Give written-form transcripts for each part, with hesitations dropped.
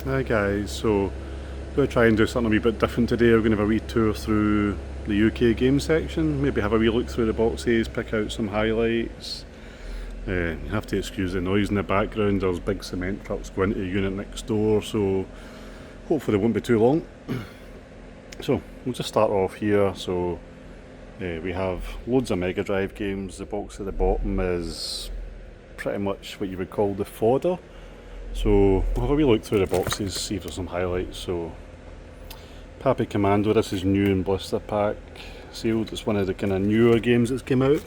Hi guys, so going to try and do something a wee bit different today. We're going to have a wee tour through the UK game section, maybe have a wee look through the boxes, pick out some highlights. You have to excuse the noise in the background, there's big cement trucks going to the unit next door, so hopefully they won't be too long. So we'll just start off here. So we have loads of Mega Drive games. The box at the bottom is pretty much what you would call the fodder. So we'll have a wee look through the boxes, see if there's some highlights. So Pappy Commando, this is new in blister pack sealed. It's one of the kind of newer games that's came out.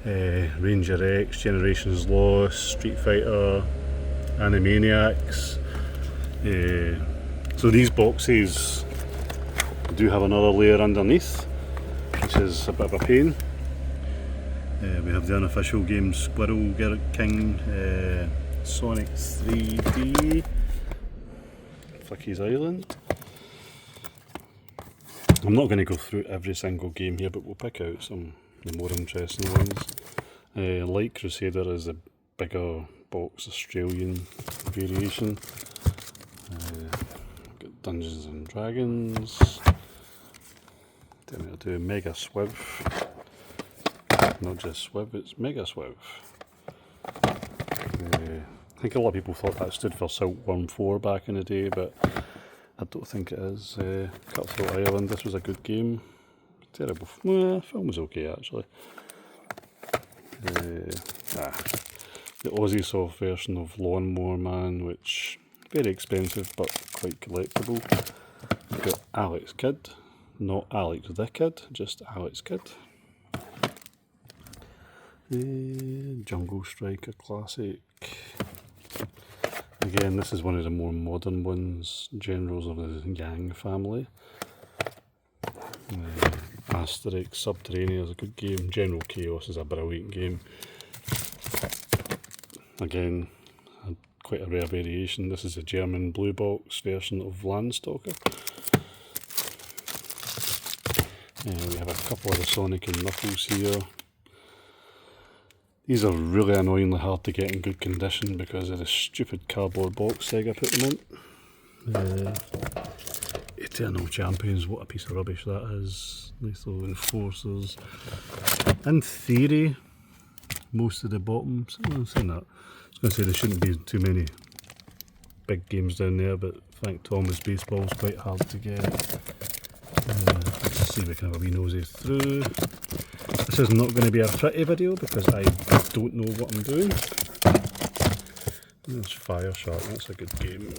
Ranger X, Generations Lost, Street Fighter, Animaniacs. So these boxes do have another layer underneath, which is a bit of a pain. We have the unofficial game Squirrel King, Sonic 3D, Flicky's Island. I'm not going to go through every single game here, but we'll pick out some of the more interesting ones. Light Crusader is the bigger box Australian variation. Got Dungeons and Dragons. Then we'll do Mega Swiv. Not just Swiv, it's Mega Swiv. I think a lot of people thought that stood for Silkworm 4 back in the day, but I don't think it is. Cutthroat Island, this was a good game. Terrible. Film was okay actually. The Aussie soft version of Lawnmower Man, which very expensive but quite collectible. We've got Alex Kidd, not Alex the Kid, just Alex Kidd. Jungle Striker Classic. Again, this is one of the more modern ones, Generals of the Yang family. Asterix Subterranea is a good game. General Chaos is a brilliant game. Again, quite a rare variation. This is a German blue box version of Landstalker. We have a couple of the Sonic and Knuckles here. These are really annoyingly hard to get in good condition because of the stupid cardboard box Sega put them in. Eternal Champions, what a piece of rubbish that is. Lethal Enforcers. In theory, most of the bottoms, I'm saying that. I was going to say there shouldn't be too many big games down there, but Frank Thomas Baseball is quite hard to get. Let's see if we can have a wee nosy through. This is not going to be a pretty video because I don't know what I'm doing. There's Fire Shark, that's a good game.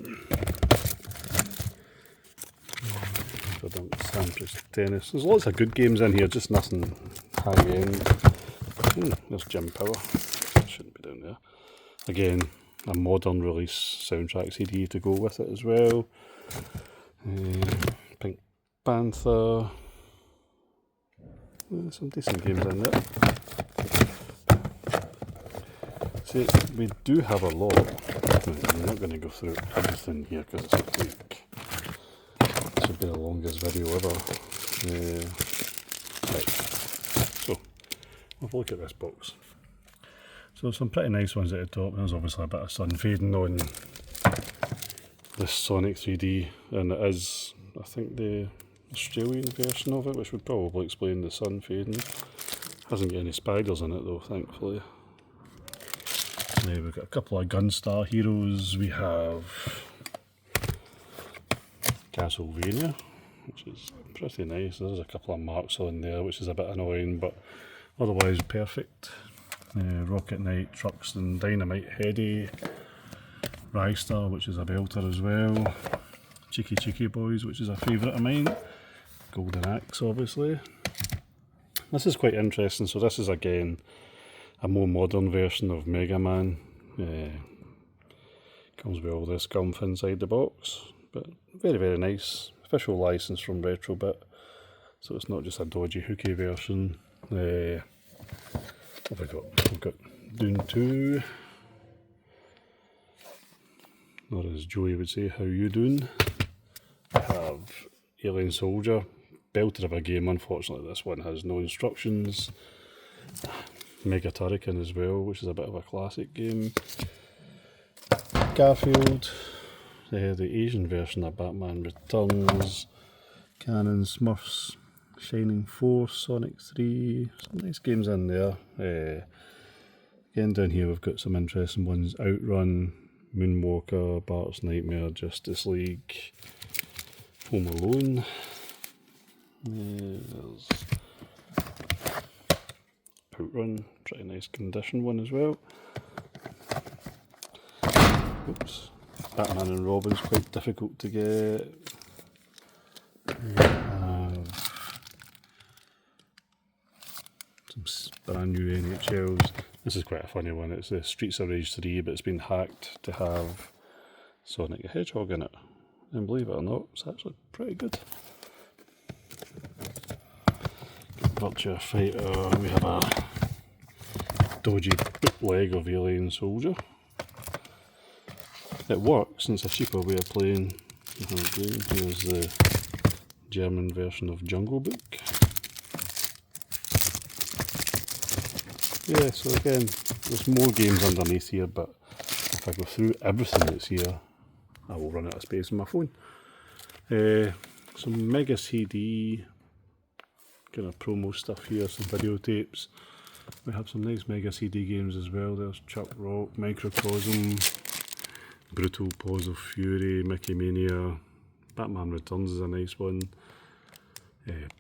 Sampras Tennis. There's lots of good games in here, just nothing high end. There's Jim Power. That shouldn't be down there. Again, a modern release soundtrack CD to go with it as well. Pink Panther. Some decent games in there. See, we do have a lot. I'm not going to go through everything here because it's like, this would be the longest video ever. Right, so we'll have a look at this box. So some pretty nice ones at the top. There's obviously a bit of sun fading on this Sonic 3D, and it is, I think, the Australian version of it, which would probably explain the sun fading. Hasn't got any spiders in it though, thankfully. We've got a couple of Gunstar heroes. We have Castlevania, which is pretty nice. There's a couple of marks on there, which is a bit annoying, but otherwise perfect. Rocket Knight, Trucks and Dynamite Heady, Rystar, which is a belter as well. Cheeky Cheeky Boys, which is a favourite of mine. Golden Axe, obviously. This is quite interesting. So this is again a more modern version of Mega Man. Comes with all this gumph inside the box, but very, very nice. Official license from Retrobit, so it's not just a dodgy hooky version. What have we got? We've got Dune 2, or as Joey would say, how you doing? We have Alien Soldier, belter of a game. Unfortunately this one has no instructions. Mega Turrican as well, which is a bit of a classic game. Garfield, the Asian version of Batman Returns, Canon Smurfs, Shining Force, Sonic 3, some nice games in there. Again down here we've got some interesting ones, Outrun, Moonwalker, Bart's Nightmare, Justice League, Home Alone. There's Outrun, pretty nice condition one as well. Oops, Batman and Robin's quite difficult to get. We have some brand new NHLs. This is quite a funny one. It's the Streets of Rage 3, but it's been hacked to have Sonic the Hedgehog in it. And believe it or not, it's actually pretty good. Virtua Fighter, we have a dodgy bootleg of Alien Soldier. It works, and it's a cheaper way of playing the whole game. Here's the German version of Jungle Book. Yeah, so again, there's more games underneath here, but if I go through everything that's here, I will run out of space on my phone. Some Mega CD, kind of promo stuff here, some videotapes. We have some nice Mega CD games as well. There's Chuck Rock, Microcosm, Brutal Paws of Fury, Mickey Mania, Batman Returns is a nice one,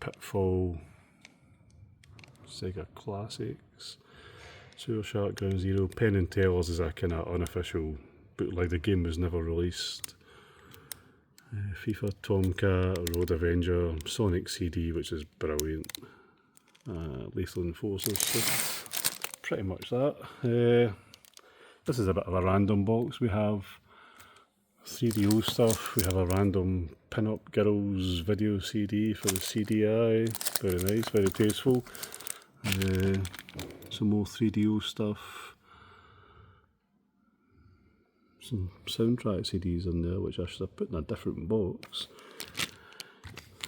Pitfall, Sega Classics, Sewer Shark Ground Zero, Penn and Tellers is a kind of unofficial bootleg, the game was never released. FIFA Tomcat, Road Avenger, Sonic CD, which is brilliant, Lethal Enforcers, so pretty much that. This is a bit of a random box. We have 3DO stuff, we have a random Pin-Up Girls video CD for the CDI, very nice, very tasteful. Some more 3DO stuff, some soundtrack CDs in there which I should have put in a different box.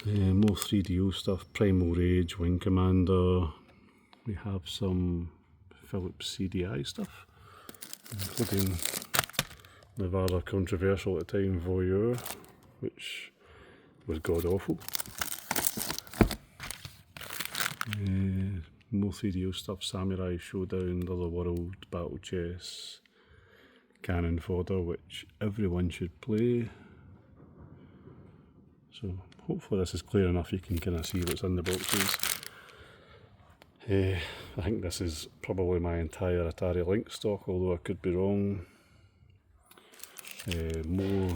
More 3DO stuff, Primal Rage, Wing Commander, we have some Philips CDI stuff, including the rather controversial at the time Voyeur, which was god awful. More 3DO stuff, Samurai Showdown, The Other World, Battle Chess, Cannon Fodder, which everyone should play. So hopefully this is clear enough, you can kind of see what's in the boxes. I think this is probably my entire Atari Lynx stock, although I could be wrong. More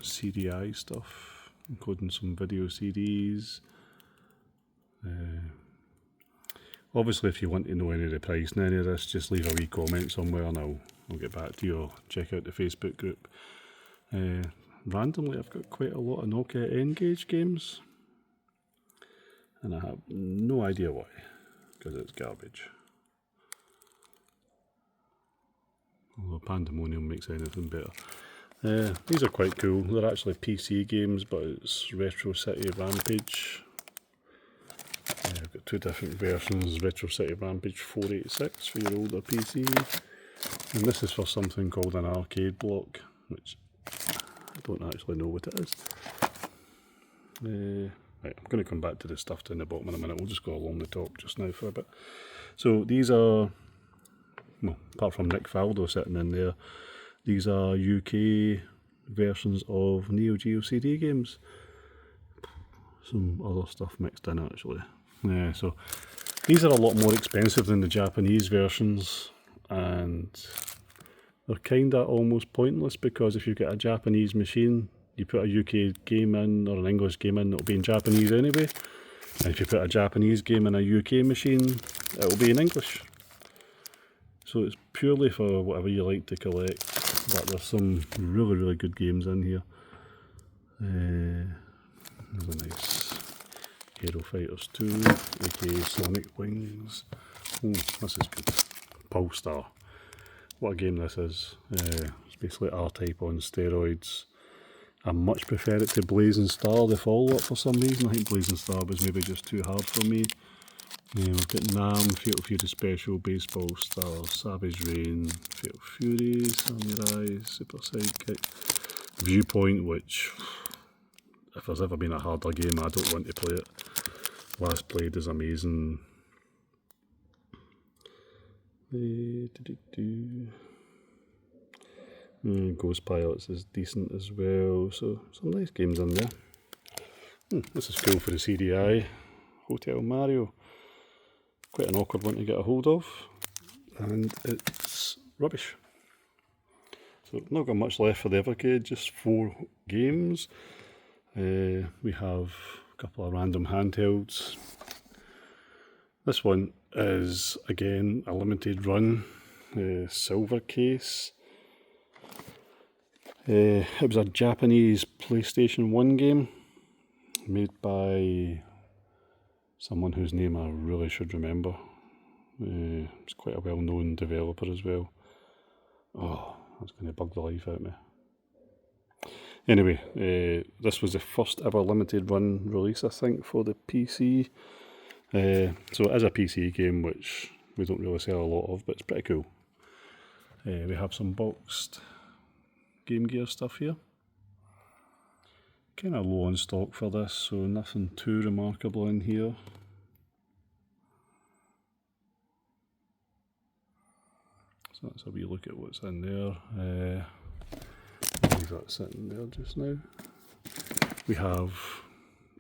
CDI stuff, including some video CDs. Obviously if you want to know any of the price in any of this, just leave a wee comment somewhere and I'll get back to you, or check out the Facebook group. Randomly I've got quite a lot of Nokia N-Gage games, and I have no idea why, because it's garbage. Although Pandemonium makes anything better. These are quite cool. They're actually PC games, but it's Retro City Rampage. I've got two different versions, Retro City Rampage 486 for your older PC, and this is for something called an arcade block, which I don't actually know what it is. Right, I'm going to come back to the stuff down the bottom in a minute. We'll just go along the top just now for a bit. So these are, well, apart from Nick Faldo sitting in there, these are UK versions of Neo Geo CD games. Some other stuff mixed in actually. So these are a lot more expensive than the Japanese versions, and they're kinda almost pointless, because if you've got a Japanese machine, you put a UK game in or an English game in, it'll be in Japanese anyway. And if you put a Japanese game in a UK machine, it'll be in English. So it's purely for whatever you like to collect, but there's some really, really good games in here. There's a nice Hero Fighters 2, aka Sonic Wings. Oh, this is good. Polestar. What a game this is. It's basically R-Type on steroids. I much prefer it to Blazing Star, the follow-up, for some reason. I think Blazing Star was maybe just too hard for me. We've got Nam, Fatal Fury Special, Baseball Stars, Savage Rain, Fatal Fury, Samurai, Super Sidekick. Viewpoint, which, if there's ever been a harder game, I don't want to play it. Last Played is amazing. Ghost Pilots is decent as well, so some nice games in there. This is cool for the CDI. Hotel Mario. Quite an awkward one to get a hold of, and it's rubbish. So not got much left for the Evercade, just 4 games. We have a couple of random handhelds. This one is again a limited run, silver case. It was a Japanese PlayStation 1 game made by someone whose name I really should remember. It's quite a well-known developer as well. Oh, that's going to bug the life out of me. Anyway, this was the first ever limited run release, I think, for the PC. So it is a PC game, which we don't really sell a lot of, but it's pretty cool. We have some boxed Game Gear stuff here. Kind of low on stock for this, so nothing too remarkable in here. So that's a wee look at what's in there. Leave that sitting there just now. We have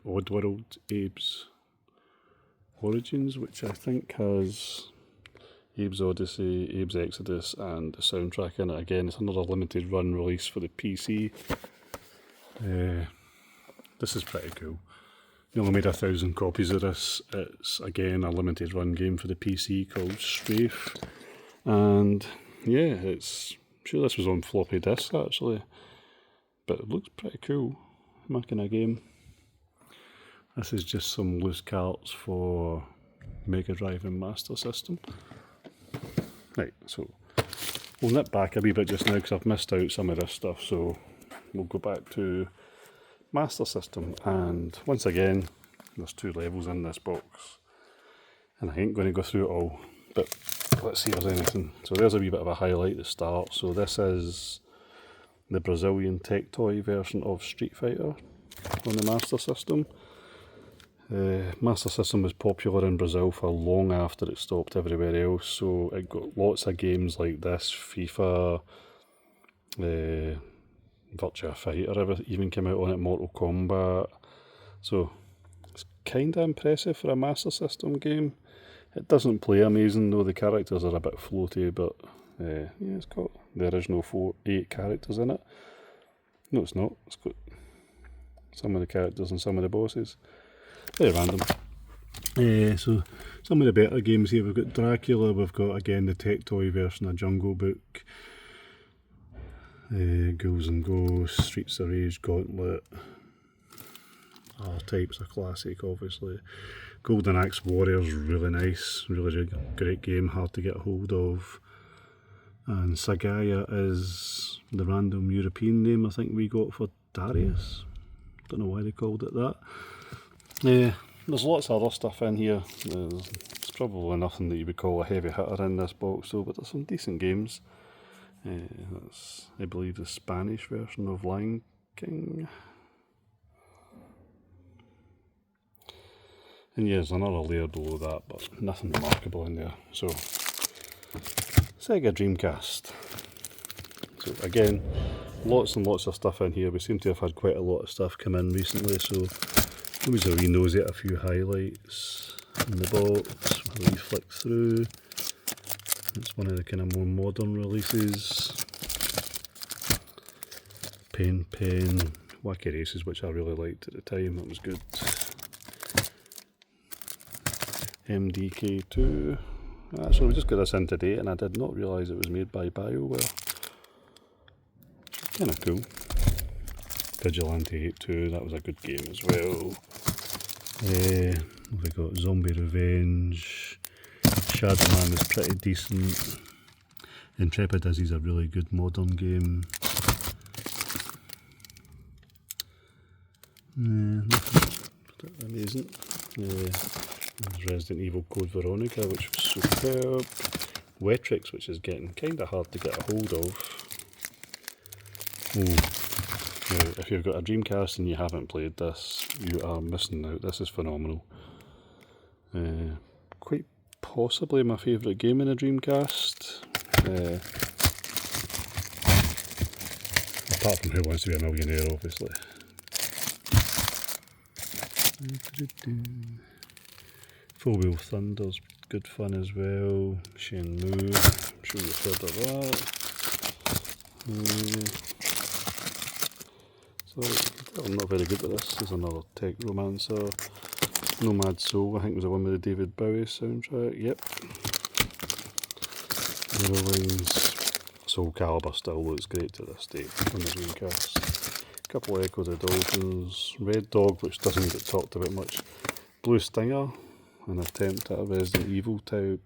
Oddworld Abe's Origins, which I think has Abe's Odyssey, Abe's Exodus and the soundtrack in it. Again, it's another limited run release for the PC. This is pretty cool. They only made 1,000 copies of this. It's again a limited run game for the PC called Strafe. And yeah, I'm sure this was on floppy disks actually, but it looks pretty cool, making a game. This is just some loose carts for Mega Drive and Master System. Right, so we'll nip back a wee bit just now because I've missed out some of this stuff, so we'll go back to Master System, and once again there's 2 levels in this box and I ain't going to go through it all, but let's see if there's anything. So there's a wee bit of a highlight at the start. So this is the Brazilian tech toy version of Street Fighter on the Master System. Master System was popular in Brazil for long after it stopped everywhere else, so it got lots of games like this, FIFA, Virtua Fighter even came out on it, Mortal Kombat. So it's kind of impressive for a Master System game. It doesn't play amazing though, the characters are a bit floaty, but yeah, it's got the original 8 characters in it. No, it's not. It's got some of the characters and some of the bosses. Very random. So some of the better games here, we've got Dracula, we've got again the tech toy version of Jungle Book, Ghouls and Ghosts, Streets of Rage, Gauntlet, R-Type's a classic obviously. Golden Axe Warriors, really nice, really great game, hard to get a hold of. And Sagaya is the random European name I think we got for Darius. Don't know why they called it that. There's lots of other stuff in here. There's probably nothing that you would call a heavy hitter in this box though, but there's some decent games. That's, I believe, the Spanish version of Lion King. And yeah, there's another layer below that, but nothing remarkable in there. So, Sega Dreamcast. So again, lots and lots of stuff in here. We seem to have had quite a lot of stuff come in recently, so maybe a wee nosy at a few highlights in the box. We'll wee flick through. It's one of the kind of more modern releases. Pen, Wacky Races, which I really liked at the time, that was good. MDK2. So we just got this in today and I did not realise it was made by BioWare. Kind of cool. Vigilante 8-2, that was a good game as well. We've got Zombie Revenge. Shadowman is pretty decent. Intrepid Izzy's a really good modern game. Nothing amazing. There's Resident Evil Code Veronica, which was superb. Wetrix, which is getting kind of hard to get a hold of. Oh, If you've got a Dreamcast and you haven't played this, you are missing out. This is phenomenal. Quite possibly my favourite game in a Dreamcast. Apart from Who Wants to Be a Millionaire, obviously. Four Wheel Thunder's good fun as well. Shenmue, I'm sure you've heard of that. So I'm not very good at this. There's another tech romancer. Nomad Soul, I think was the one with the David Bowie soundtrack. Yep. Eurowings. Soul Calibur still looks great to this day on the Dreamcast. A couple of Echo the Dolphins. Red Dog, which doesn't get talked about much. Blue Stinger, an attempt at a Resident Evil type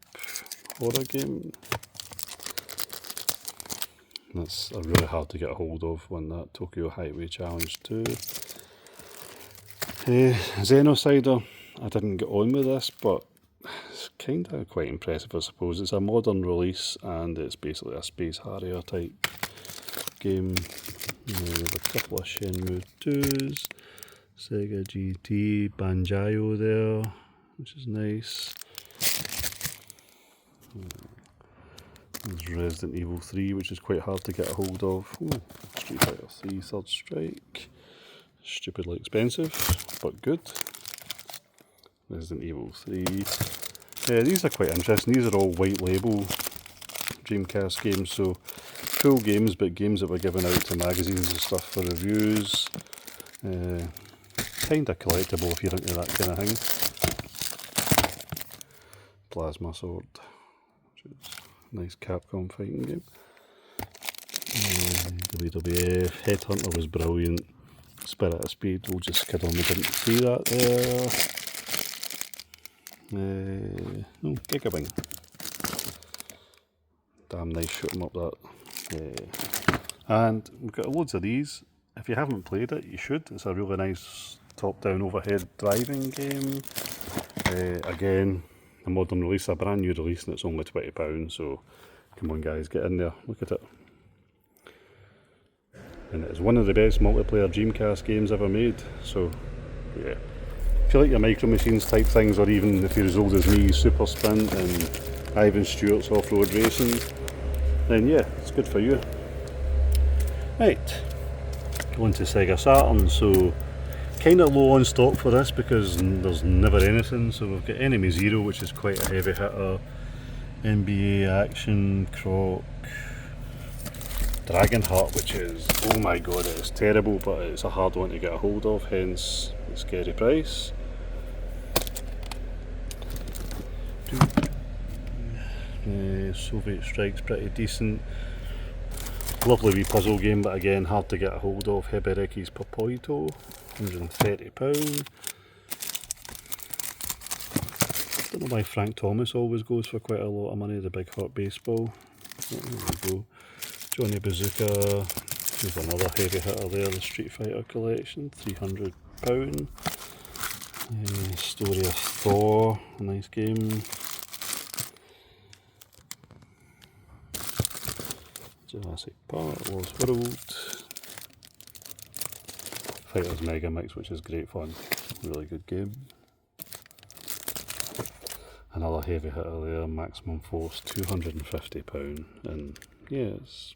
horror game. That's really hard to get a hold of, when that Tokyo Highway Challenge 2. Xenocider, I didn't get on with this, but it's kind of quite impressive, I suppose. It's a modern release and it's basically a Space Harrier type game. We have a couple of Shenmue 2s, Sega GT, Banjo there, which is nice. There's Resident Evil 3, which is quite hard to get a hold of. Ooh, Street Fighter 3 Third Strike. Stupidly expensive, but good. Resident Evil 3. Yeah, these are quite interesting. These are all white label Dreamcast games, so full games, but games that were given out to magazines and stuff for reviews. Kind of collectible if you're into that kind of thing. Plasma Sword, which is a nice Capcom fighting game. WWF, Headhunter was brilliant. Spirit of Speed, we'll just kid on, we didn't see that there. Gigabing. Damn nice shoot 'em up that. And we've got loads of these. If you haven't played it, you should. It's a really nice top-down overhead driving game. Again, a modern release, a brand new release, and it's only £20, so come on guys, get in there, look at it. And it's one of the best multiplayer Dreamcast games ever made, so yeah. If you like your Micro Machines type things, or even if you're as old as me, Super Sprint and Ivan Stewart's off-road racing, then yeah, it's good for you. Right, going to Sega Saturn, so kind of low on stock for this because there's never anything. So we've got Enemy Zero, which is quite a heavy hitter, NBA Action, Croc, Dragonheart, which is, oh my god, it's terrible, but it's a hard one to get a hold of, hence the scary price. Soviet Strike's pretty decent. Lovely wee puzzle game, but again hard to get a hold of. Heberiki's Popoito, £130. Don't know why Frank Thomas always goes for quite a lot of money. The Big Hot Baseball. There we go. Johnny Bazooka. There's another heavy hitter there. The Street Fighter collection, £300. Story of Thor, a nice game. Jurassic Park, Lost World. Fighters Mega Mix, which is great fun. Really good game. Another heavy hitter there, Maximum Force, £250. And yeah, it's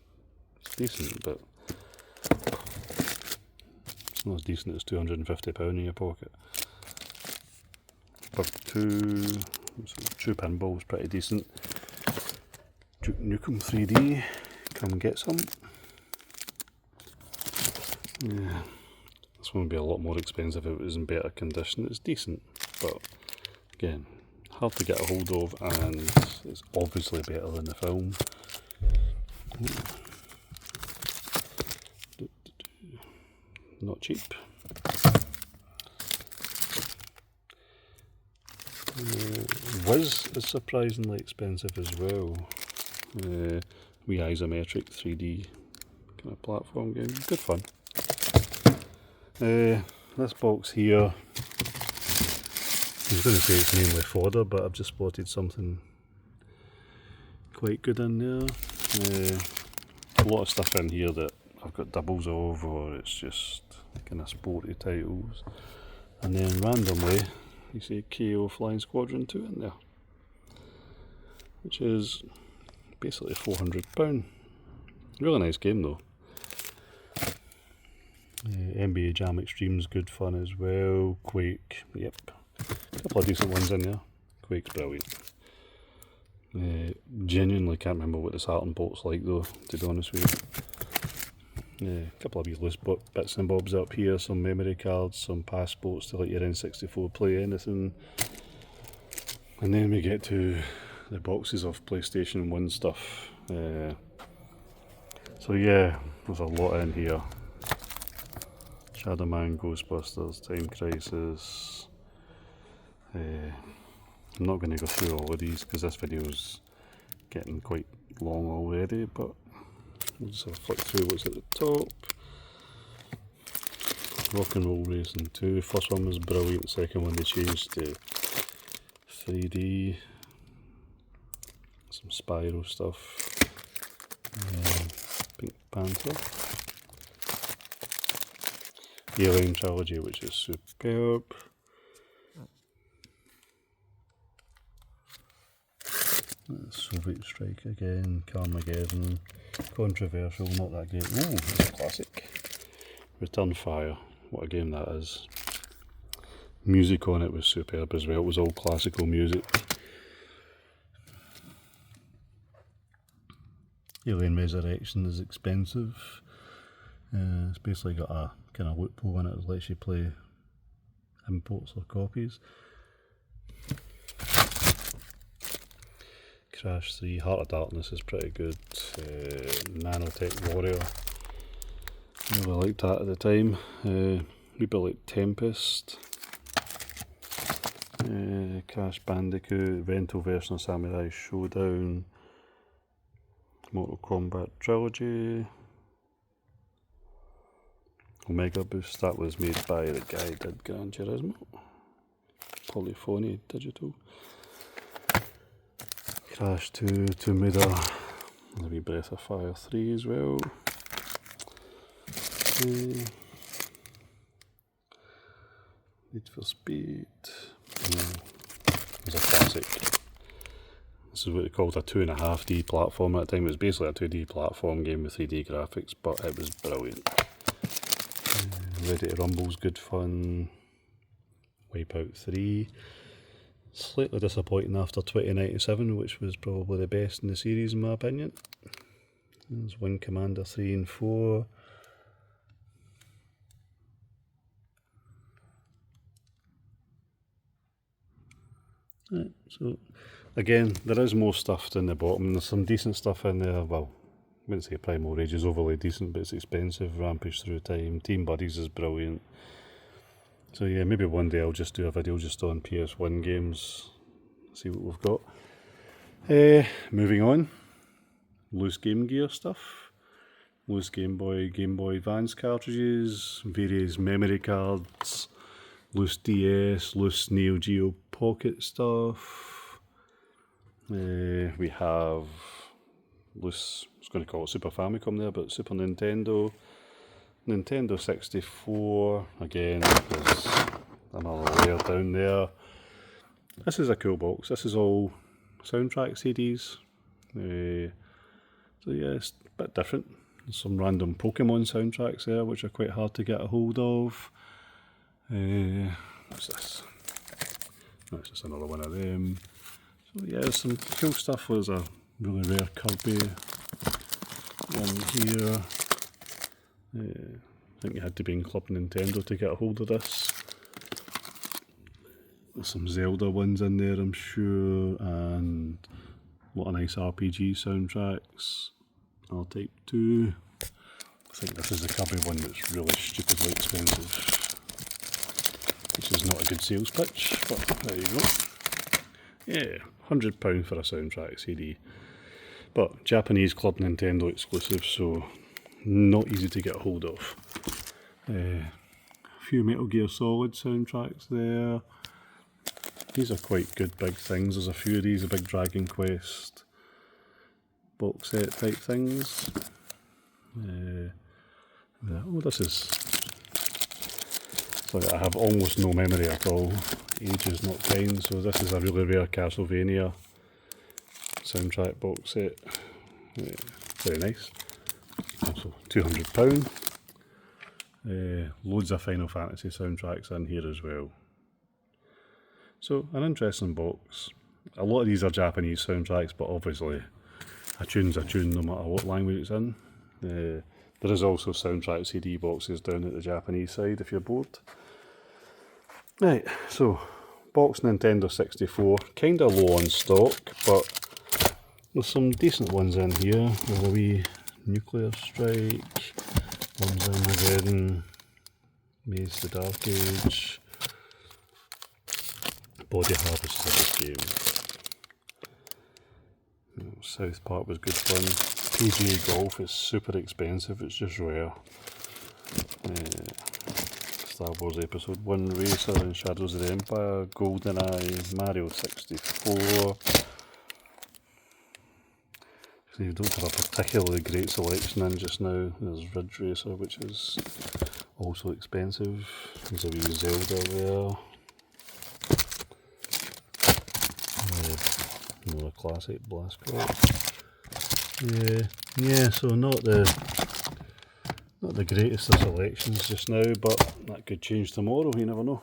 decent, but it's not as decent as £250 in your pocket. Bug 2, True Pinball's pretty decent. Duke Nukem 3D, come get some. Yeah, this one would be a lot more expensive if it was in better condition. It's decent, but again, hard to get a hold of, and it's obviously better than the film. Not cheap. Wiz is surprisingly expensive as well. Wee isometric 3D kind of platform game, good fun. This box here, I was going to say it's mainly fodder, but I've just spotted something quite good in there. A lot of stuff in here that I've got doubles of, or it's just kind of sporty titles. And then randomly, you see KO Flying Squadron 2 in there, which is basically £400. Really nice game though. NBA Jam Extreme's good fun as well. Quake, yep. A couple of decent ones in there. Quake's brilliant. Genuinely can't remember what the Saturn port's like though, to be honest with you. A couple of these loose bits and bobs up here, some memory cards, some passports to let your N64 play anything. And then we get to the boxes of PlayStation 1 stuff. So yeah, there's a lot in here. Shadow Man, Ghostbusters, Time Crisis. I'm not going to go through all of these because this video's getting quite long already, but we'll just have a flick through what's at the top. Rock and Roll Racing 2. First one was brilliant, second one they changed to 3D. Some Spyro stuff. Pink Panther. Alien Trilogy, which is superb. Soviet Strike again, Carmageddon, controversial, not that great. Ooh, that's a classic. Return Fire, what a game that is. Music on it was superb as well, it was all classical music. Alien Resurrection is expensive. It's basically got a kind of loophole in it that lets you play imports or copies. Crash 3, Heart of Darkness is pretty good. Nanotech Warrior, really liked that at the time. A wee bit like Tempest. Crash Bandicoot, rental version of Samurai Showdown. Mortal Kombat Trilogy. Omega Boost, that was made by the guy who did Gran Turismo. Polyphony Digital. Crash 2, Tomb Raider, a wee Breath of Fire 3 as well. Need for Speed. It was a classic. This is what they called a 2.5D platform at the time. It was basically a 2D platform game with 3D graphics, but it was brilliant. Ready to Rumble's good fun. Wipeout 3. Slightly disappointing after 2097, which was probably the best in the series in my opinion. There's Wing Commander 3 and 4. Right, so again, there is more stuff in the bottom. There's some decent stuff in there. Well, I wouldn't say Primal Rage is overly decent, but it's expensive. Rampage Through Time, Team Buddies is brilliant. So yeah, maybe one day I'll just do a video just on PS1 games, see what we've got. Moving on, loose Game Gear stuff, loose Game Boy Advance cartridges, various memory cards, loose DS, loose Neo Geo Pocket stuff. We have loose, I was going to call it Super Famicom there, but Super Nintendo. Nintendo 64, again, there's another layer down there. This is a cool box, this is all soundtrack CDs. So yeah, it's a bit different. There's some random Pokemon soundtracks there, which are quite hard to get a hold of. What's this? That's just another one of them. So yeah, there's some cool stuff. There's a really rare Kirby one here. I think you had to be in Club Nintendo to get a hold of this. There's some Zelda ones in there, I'm sure, and a lot of nice RPG soundtracks. R-Type 2. I think this is the Kirby one that's really stupidly expensive, which is not a good sales pitch, but there you go. Yeah, £100 for a soundtrack CD. But Japanese Club Nintendo exclusive, so not easy to get hold of. A few Metal Gear Solid soundtracks there. These are quite good big things. There's a few of these, a big Dragon Quest box set type things. Yeah, oh, this is... So I have almost no memory at all. Age is not kind, so this is a really rare Castlevania soundtrack box set. Yeah, very nice. So £200. Loads of Final Fantasy soundtracks in here as well. So an interesting box. A lot of these are Japanese soundtracks, but obviously a tune's a tune no matter what language it's in. There is also soundtrack CD boxes down at the Japanese side if you're bored. Right, so box Nintendo 64, kinda low on stock, but there's some decent ones in here. There's a wee Nuclear Strike, one's in again, Maze the Dark Age, Body Harvest is a good game. South Park was good fun. PGA Golf is super expensive, it's just rare. Star Wars Episode 1 Racer and Shadows of the Empire, GoldenEye, Mario 64. So you don't have a particularly great selection in just now. There's Ridge Racer, which is also expensive. There's a wee Zelda there. Another classic Blast Corps. Yeah, so not the greatest of selections just now, but that could change tomorrow, you never know.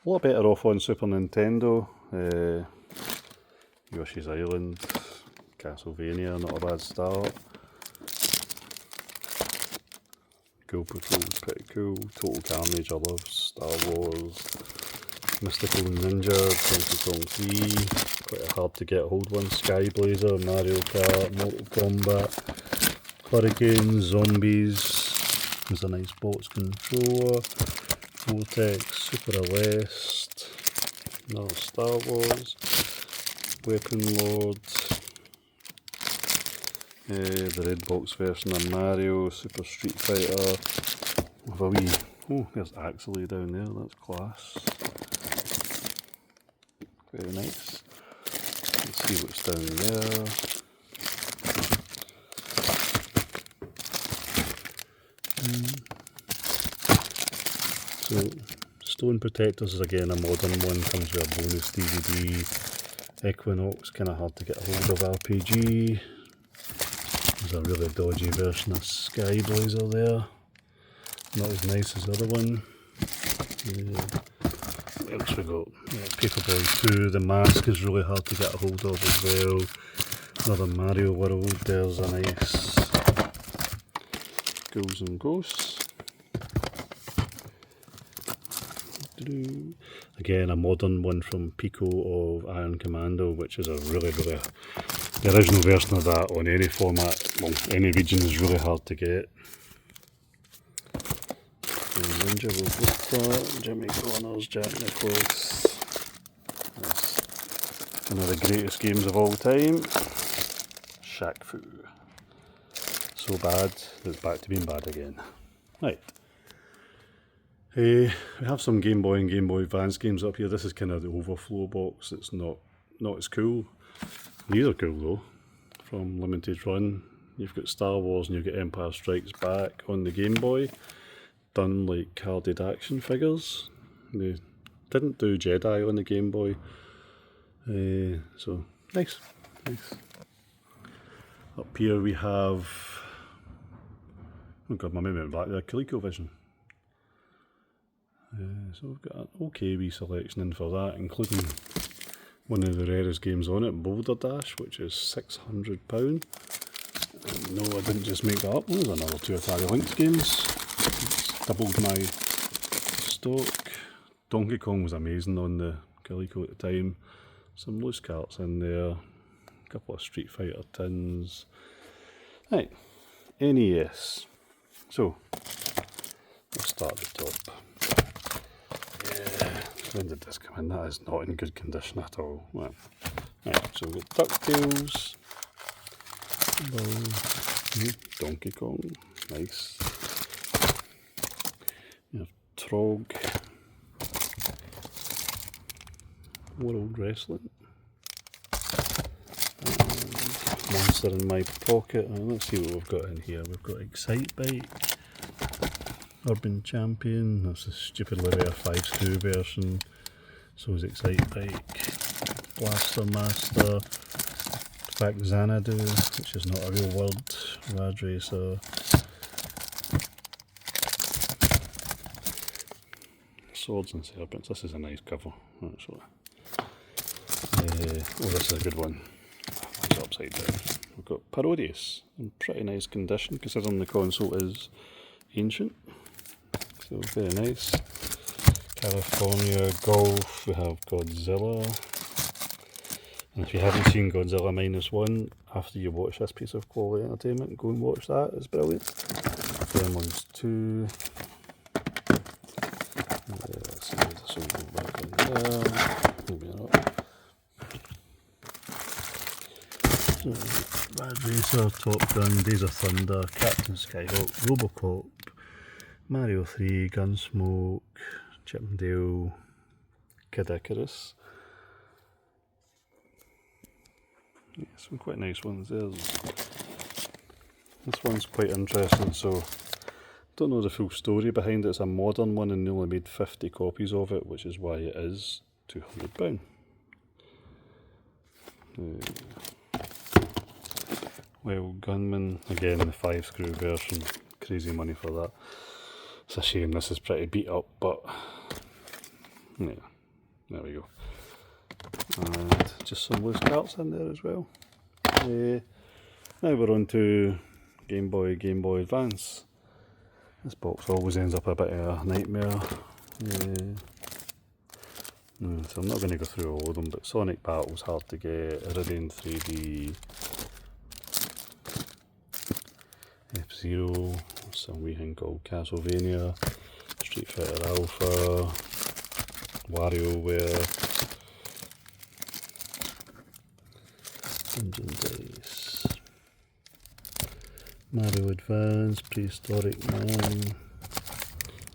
A lot better off on Super Nintendo. Yoshi's Island, Castlevania, not a bad start. Ghoul Patrol was pretty cool. Total Carnage I love. Star Wars. Mystical Ninja, Donkey Kong 3. Quite a hard to get hold one. Sky Blazer, Mario Kart, Mortal Kombat. Hurricane, Zombies. There's a nice box controller. Vortex, Super Aleste. Another Star Wars. Weapon Lord. The red box version of Mario, Super Street Fighter. With a wee, oh, there's Axley down there, that's class. Very nice. Let's see what's down there. So, Stone Protectors is again a modern one, comes with a bonus DVD. Equinox, kind of hard to get a hold of RPG. There's a really dodgy version of Sky Blazer there. Not as nice as the other one. What else we got? Paperboy 2, The Mask is really hard to get a hold of as well. Another Mario World, there's a nice Ghouls and Ghosts. Again, a modern one from Pico of Iron Commando, which is a really, the original version of that on any format, well, any region is really hard to get. Ninja with Vita, Jimmy Connors, Jack Nicklaus. That's one of the greatest games of all time. Shaq Fu. So bad, it's back to being bad again. Right. We have some Game Boy and Game Boy Advance games up here. This is kind of the overflow box. It's not as cool. These are cool though. From Limited Run, you've got Star Wars and you've got Empire Strikes Back on the Game Boy. Done like carded action figures. They didn't do Jedi on the Game Boy. So nice. Up here we have, oh god, my memory went back there, ColecoVision. So we've got an okay wee selection in for that, including one of the rarest games on it, Boulder Dash, which is £600. No, I didn't just make that up. There's another two Atari Lynx games. It's doubled my stock. Donkey Kong was amazing on the Coleco at the time. Some loose carts in there. A couple of Street Fighter tins. Right, NES. So, let's start at the top. When did this come in? That is not in good condition at all. Right, so we've got DuckTales, Donkey Kong, nice. You have Trog, World Wrestling, and monster in my pocket. And let's see what we've got in here. We've got Excitebike, Urban Champion, that's the stupidly rare 5-screw version. So is Excitebike, Blaster Master, in fact Xanadu, which is not a real word, Rad Racer, Swords and Serpents. This is a nice cover actually. Oh, this is a good one. It's upside down. We've got Parodius in pretty nice condition considering the console is ancient. So very nice. California Golf, we have Godzilla. And if you haven't seen Godzilla -1, after you watch this piece of quality entertainment, go and watch that, it's brilliant. Gremlins 2. Let's see, this will go back in there. Maybe not. So, Rad Racer, Top Gun, Days of Thunder, Captain Skyhawk, Robocop, Mario 3, Gunsmoke, Chip and Dale, Kid Icarus. Yeah, some quite nice ones there. This one's quite interesting, so don't know the full story behind it. It's a modern one and they only made 50 copies of it, which is why it is £200. Well, Gunman, again the 5-screw version, crazy money for that. It's a shame this is pretty beat up, but yeah, there we go. And just some loose carts in there as well. Now we're on to Game Boy Advance. This box always ends up a bit of a nightmare. So I'm not going to go through all of them, but Sonic Battle's hard to get, Iridium 3D, F-Zero, some wee thing called Castlevania, Street Fighter Alpha, WarioWare, Dungeon Dice, Mario Advance, Prehistoric Man,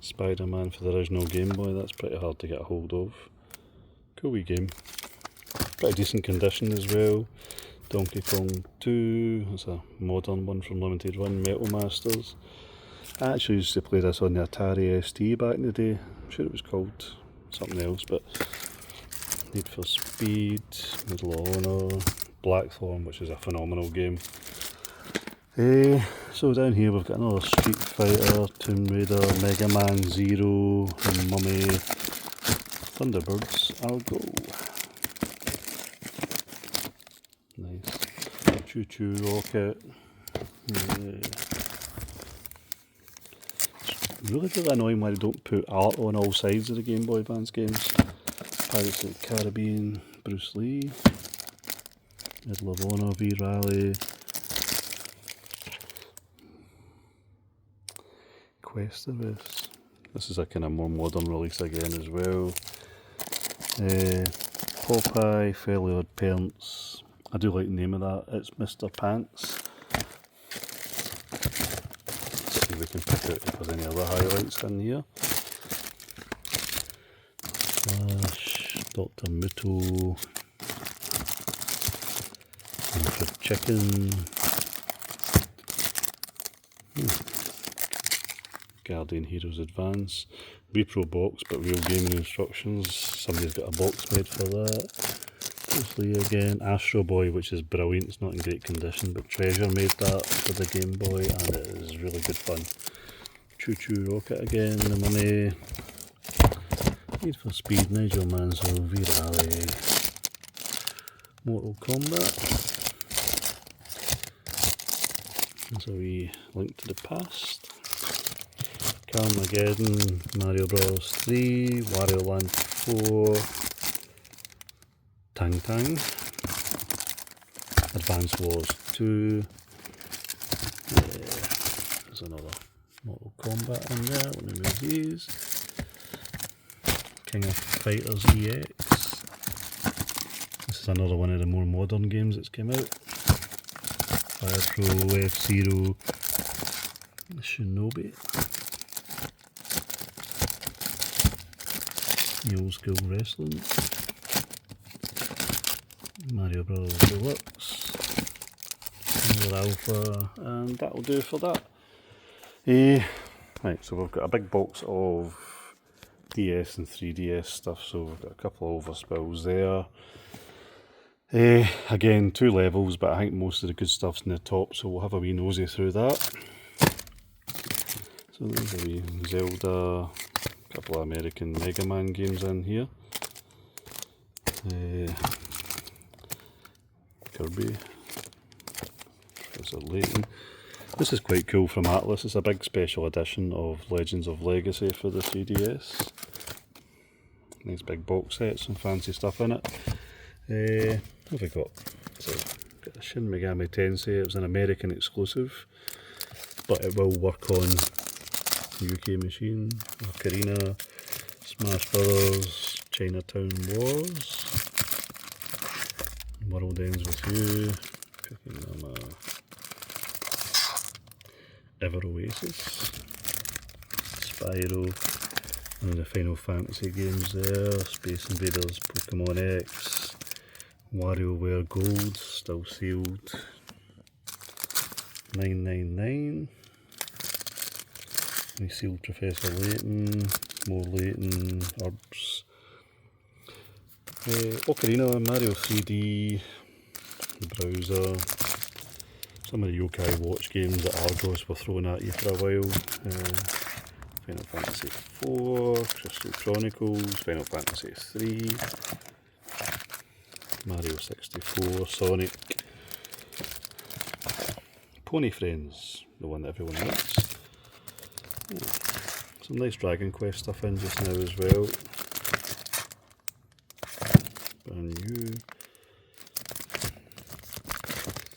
Spider-Man for the original Game Boy. That's pretty hard to get a hold of. Cool wee game. Pretty decent condition as well. Donkey Kong 2, that's a modern one from Limited Run, Metal Masters. I actually used to play this on the Atari ST back in the day. I'm sure it was called something else, but Need for Speed, Medal of Honor, Blackthorn, which is a phenomenal game. So down here we've got another Street Fighter, Tomb Raider, Mega Man Zero, and Mummy. Thunderbirds, I'll go. Nice. Choo Choo Rocket. It's really annoying why they don't put art on all sides of the Game Boy Advance games. Pirates of the Caribbean, Bruce Lee, Medal of Honor, V-Rally, Questivus. This is a kind of more modern release again as well. Popeye, Fairly Odd Parents. I do like the name of that. It's Mr. Pants. Let's see if we can pick out if there's any other highlights in here. Flash, Dr. Muto, Fried Chicken, Guardian Heroes Advance, Repro box but real gaming instructions. Somebody's got a box made for that. Bruce Lee again, Astro Boy, which is brilliant. It's not in great condition, but Treasure made that for the Game Boy and it is really good fun. Choo Choo Rocket again, the Mummy, Need for Speed, Nigel Mansell, V-Rally, Mortal Kombat. There's a wee Link to the Past. Carmageddon, Mario Bros 3, Wario Land 4, Tang Tang, Advance Wars 2, there's another Mortal Kombat in there, let me move these, King of Fighters EX, this is another one of the more modern games that's came out, Fire Pro, F-Zero, Shinobi, the Old School Wrestling, Mario Bros Deluxe, or alpha, and that'll do for that. Right, so we've got a big box of DS and 3DS stuff, so we've got a couple of overspills there. Again, 2 levels, but I think most of the good stuff's in the top, so we'll have a wee nosy through that. So there's a wee Zelda, a couple of American Mega Man games in here. Kirby, Professor Layton. This is quite cool from Atlas. It's a big special edition of Legends of Legacy for the 3DS. Nice big box set, some fancy stuff in it. What have we got? So, got a Shin Megami Tensei. It was an American exclusive, but it will work on UK machine. Ocarina, Smash Brothers, Chinatown Wars, World Ends With You, Cooking Mama, Ever Oasis, Spyro, and the Final Fantasy games there, Space Invaders, Pokemon X, WarioWare Gold, still sealed, 999, we sealed Professor Layton, more Layton, Herbs, Ocarina, Mario 3D, the browser, some of the yokai watch games that Argos were throwing at you for a while, Final Fantasy 4, Crystal Chronicles, Final Fantasy 3, Mario 64, Sonic, Pony Friends, the one that everyone likes. Some nice Dragon Quest stuff in just now as well. Brand new.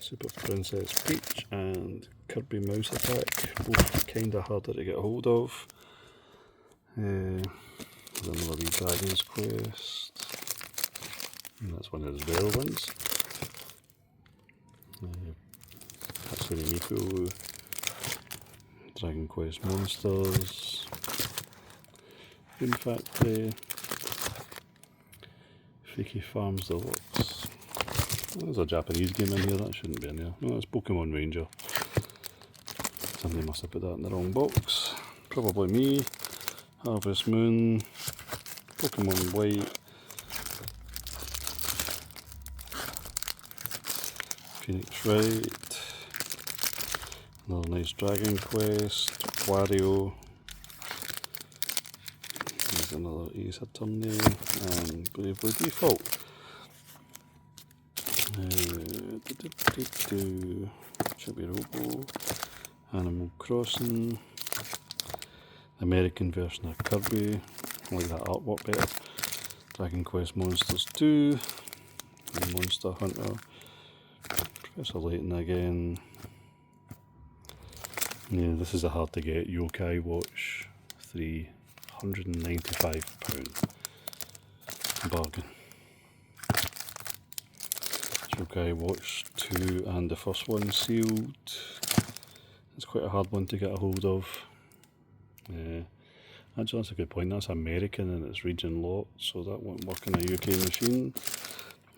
Super Princess Peach and Kirby Mouse Attack, both kinda harder to get a hold of. There's another wee Dragon's Quest, and that's one of the rare ones. Hatsune Miku, Dragon Quest Monsters, Boom Factory, Freaky Farms Deluxe. There's a Japanese game in here, that shouldn't be in here. No, it's Pokemon Ranger. Somebody must have put that in the wrong box. Probably me. Harvest Moon, Pokemon White, Phoenix Wright, another nice Dragon Quest, Wario, there's another Ace Attorney, and Bravely Default. Chibi Robo, Animal Crossing, American version of Kirby, I like that artwork better. Dragon Quest Monsters 2, Monster Hunter, Professor Layton again. Yeah, this is a hard to get yokai watch, £395 bargain. Yokai watch 2 and the first one sealed. It's quite a hard one to get a hold of. Actually, that's a good point. That's American and it's region lot, so that won't work on a UK machine.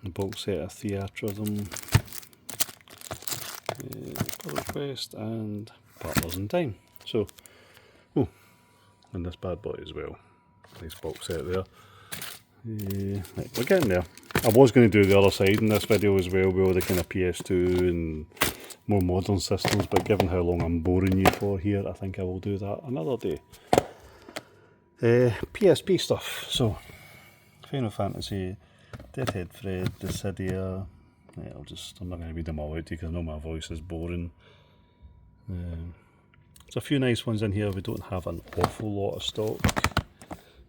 The box set of Theatrhythm, Puzzle Quest, and Partners in Time. So, oh, and this bad boy as well. Nice box set there. Right, we're getting there. I was going to do the other side in this video as well, with all the kind of PS2 and more modern systems, but given how long I'm boring you for here, I think I will do that another day. PSP stuff. So, Final Fantasy, Deadhead Fred, Dissidia. I'm not going to read them all out to you because I know my voice is boring. There's a few nice ones in here. We don't have an awful lot of stock.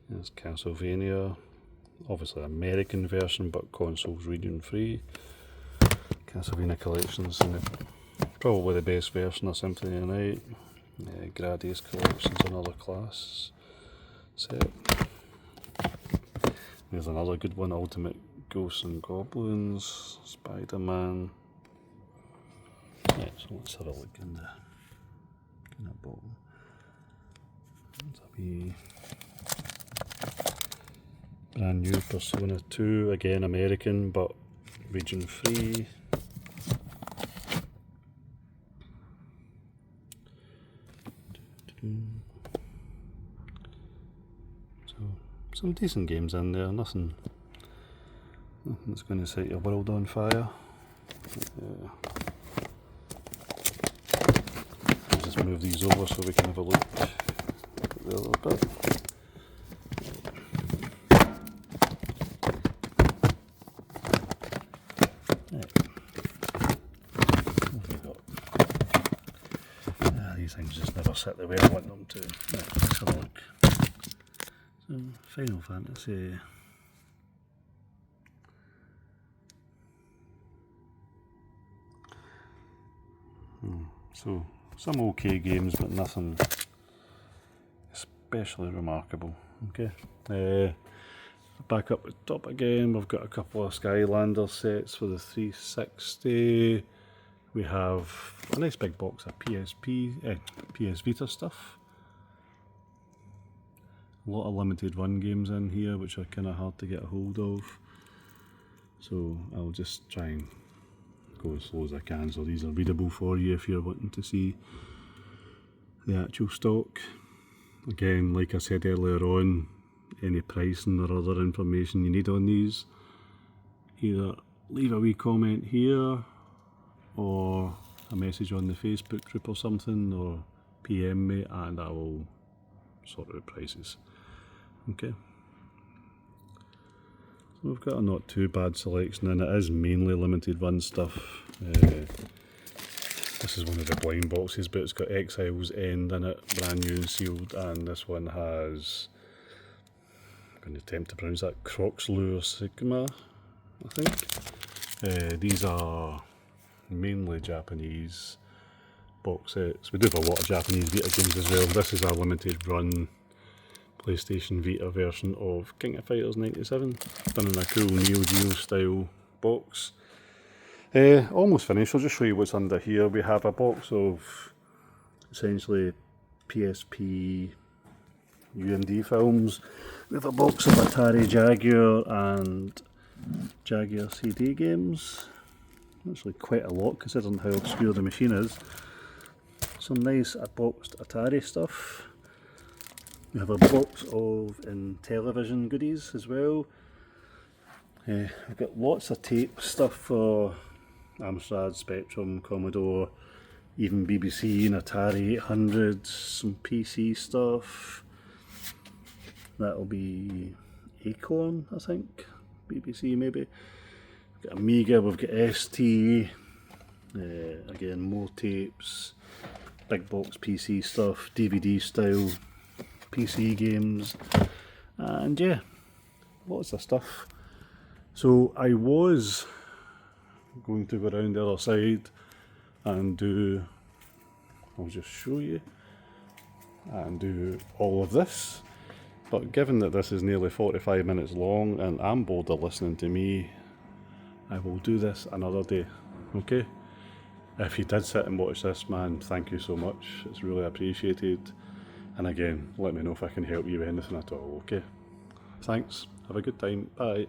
There's Castlevania, obviously American version, but consoles region free. Castlevania collections, and probably the best version of Symphony of the Night. Gradius collections, another class set. There's another good one, Ultimate Ghosts and Goblins, Spider-Man. So let's have a look in the bottom. There's a wee brand new Persona 2, again American but region free. some decent games in there, nothing that's going to set your world on fire. I'll just move these over so we can have a look at the other bit. These things just never sit the way I want them to. Right, let's have a look. So, Final Fantasy. So, some okay games, but nothing especially remarkable. Okay. Back up at the top again, we've got a couple of Skylander sets for the 360. We have a nice big box of PS Vita stuff. A lot of limited run games in here which are kind of hard to get a hold of. So I'll just try and go as slow as I can so these are readable for you if you're wanting to see the actual stock. Again, like I said earlier on, any pricing or other information you need on these, either leave a wee comment here or a message on the Facebook group or something, or PM me and I will sort out prices. Okay. So we've got a not too bad selection and it is mainly limited run stuff. This is one of the blind boxes, but it's got Exile's End in it, brand new and sealed, and this one has, I'm going to attempt to pronounce that, Croxlure Sigma, I think. These are mainly Japanese box sets. We do have a lot of Japanese Vita games as well. This is a limited run PlayStation Vita version of King of Fighters 97, done in a cool Neo Geo style box. Almost finished. I'll just show you what's under here. We have a box of essentially PSP UMD films. We have a box of Atari Jaguar and Jaguar CD games. Actually quite a lot considering how obscure the machine is. Some nice boxed Atari stuff. We have a box of Intellivision goodies as well. We've got lots of tape stuff for Amstrad, Spectrum, Commodore, even BBC and Atari 800s, some PC stuff. That'll be Acorn, I think, BBC maybe. We've got Amiga, we've got ST, again more tapes, big box PC stuff, DVD style PC games, and yeah, lots of stuff. So I was going to go around the other side and do, I'll just show you, and do all of this, but given that this is nearly 45 minutes long and I'm bored of listening to me, I will do this another day, okay? If you did sit and watch this, man, thank you so much, it's really appreciated, and again, let me know if I can help you with anything at all, okay? Thanks, have a good time, bye.